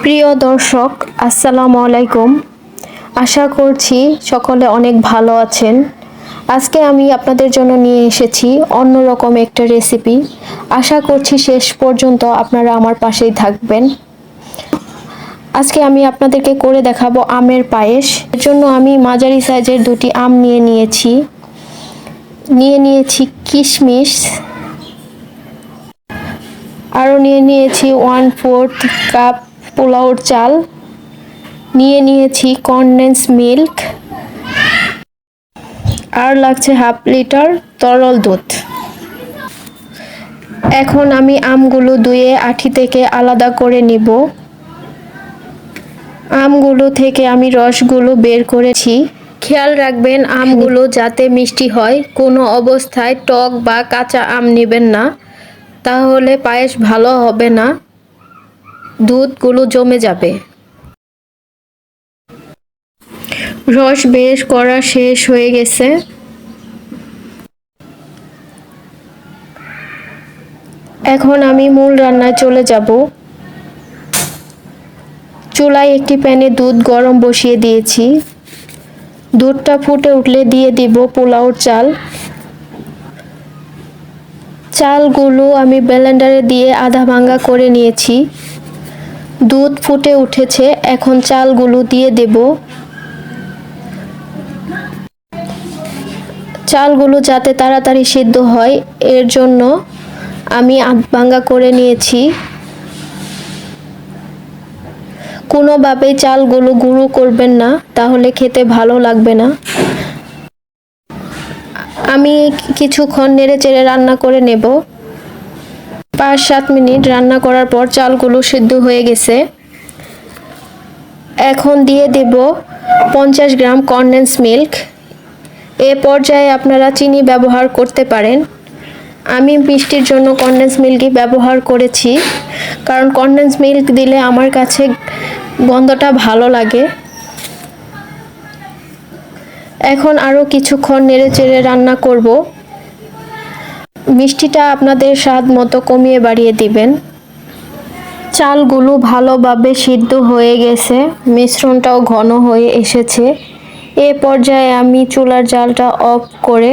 প্রিয় দর্শক, আসসালামু আলাইকুম। আশা করছি সকলে অনেক ভালো আছেন। আজকে আমি আপনাদের জন্য নিয়ে এসেছি অন্যরকম একটা রেসিপি। আশা করছি শেষ পর্যন্ত আপনারা আমার পাশেই থাকবেন। আজকে আমি আপনাদেরকে করে দেখাবো আমের পায়েস। এর জন্য আমি মাঝারি সাইজের দুটি আম নিয়ে নিয়েছি কিশমিশ, আরও নিয়েছি 1/4 কাপ পোলাওর চাল, নিয়েছি কনডেন্স মিল্ক, আর লাগছে 1/2 লিটার তরল দুধ। এখন আমি আমগুলো ধুয়ে আঠি থেকে আলাদা করে নিব। আমগুলো থেকে আমি রসগুলো বের করেছি। খেয়াল রাখবেন আমগুলো যাতে মিষ্টি হয়। কোনো অবস্থায় টক বা কাঁচা আম নেবেন না, তাহলে পায়েস ভালো হবে না, দুধগুলো জমে যাবে। রস বের করা শেষ হয়ে গেছে। এখন আমি মূল রান্নায় চলে যাব। চুলায় একটি প্যানে দুধ গরম বসিয়ে দিয়েছি। দুধটা ফুটে উঠলে দিয়ে দিব পোলাওর চাল। চালগুলো আমি ব্লেন্ডারে দিয়ে আধা ভাঙা করে নিয়েছি। দুধ ফুটে উঠেছে, এখন চালগুলো দিয়ে দেব। চালগুলো যাতে তাড়াতাড়ি সিদ্ধ হয় এর জন্য আমি আধ ভাঙা করে নিয়েছি। কোনোভাবেই চালগুলো গুঁড়ো করবেন না, তাহলে খেতে ভালো লাগবে না। আমি কিছুক্ষণ নেড়েচেড়ে রান্না করে নেব। 5-7 মিনিট রান্না করার পর চালগুলো সিদ্ধ হয়ে গেছে। এখন দিয়ে দেব 50 গ্রাম কনডেন্স মিল্ক। এ পর্যায়ে আপনারা চিনি ব্যবহার করতে পারেন। আমি মিষ্টির জন্য কনডেন্স মিল্কই ব্যবহার করেছি, কারণ কনডেন্স মিল্ক দিলে আমার কাছে গন্ধটা ভালো লাগে। এখন আরও কিছুক্ষণ নেড়েচেড়ে রান্না করব। মিষ্টিটা আপনাদের স্বাদ মতো কমিয়ে বাড়িয়ে দিবেন। চালগুলো ভালোভাবে সিদ্ধ হয়ে গেছে, মিশ্রণটাও ঘন হয়ে এসেছে। এ পর্যায়ে আমি চুলার জালটা অফ করে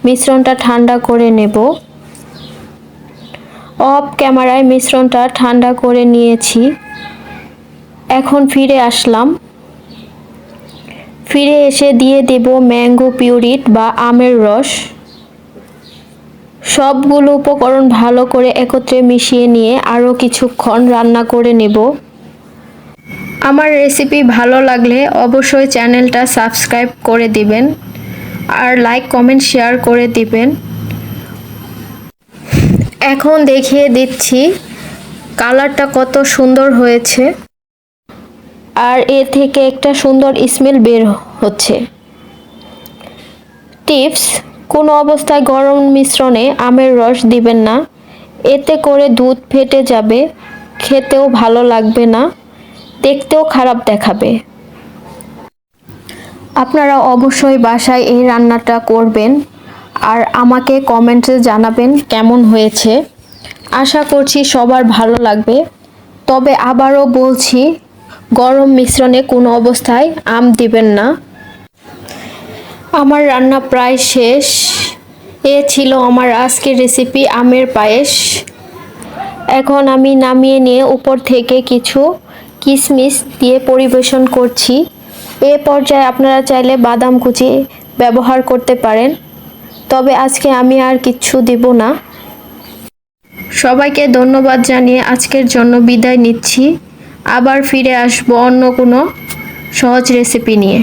মিশ্রণটা ঠান্ডা করে নেব। অফ ক্যামেরায় মিশ্রণটা ঠান্ডা করে নিয়েছি। এখন ফিরে আসলাম। ফিরে এসে দিয়ে দেব ম্যাঙ্গো পিউরিট বা আমের রস। সবগুলো উপকরণ ভালো করে একত্রে মিশিয়ে নিয়ে আরও কিছুক্ষণ রান্না করে নেব। আমার রেসিপি ভালো লাগলে অবশ্যই চ্যানেলটা সাবস্ক্রাইব করে দিবেন, আর লাইক কমেন্ট শেয়ার করে দিবেন। এখন দেখিয়ে দিচ্ছি কালারটা কত সুন্দর হয়েছে, আর এ থেকে একটা সুন্দর স্মেল বের হচ্ছে। টিপস: কোনো অবস্থায় গরম মিশ্রণে আমের রস দিবেন না, এতে করে দুধ ফেটে যাবে, খেতেও ভালো লাগবে না, দেখতেও খারাপ দেখাবে। আপনারা অবশ্যই বাসায় এই রান্নাটা করবেন, আর আমাকে কমেন্টে জানাবেন কেমন হয়েছে। আশা করছি সবার ভালো লাগবে। তবে আবারও বলছি, গরম মিশ্রণে কোনো অবস্থায় আম দিবেন না। আমার রান্না প্রায় শেষ। এ ছিল আমার আজকের রেসিপি আমের পায়েস। এখন আমি নামিয়ে নিয়ে উপর থেকে কিছু কিশমিশ দিয়ে পরিবেশন করছি। এ পর্যায়ে আপনারা চাইলে বাদাম কুচি ব্যবহার করতে পারেন, তবে আজকে আমি আর কিচ্ছু দিব না। সবাইকে ধন্যবাদ জানিয়ে আজকের জন্য বিদায় নিচ্ছি। আবার ফিরে আসবো অন্য কোনো সহজ রেসিপি নিয়ে।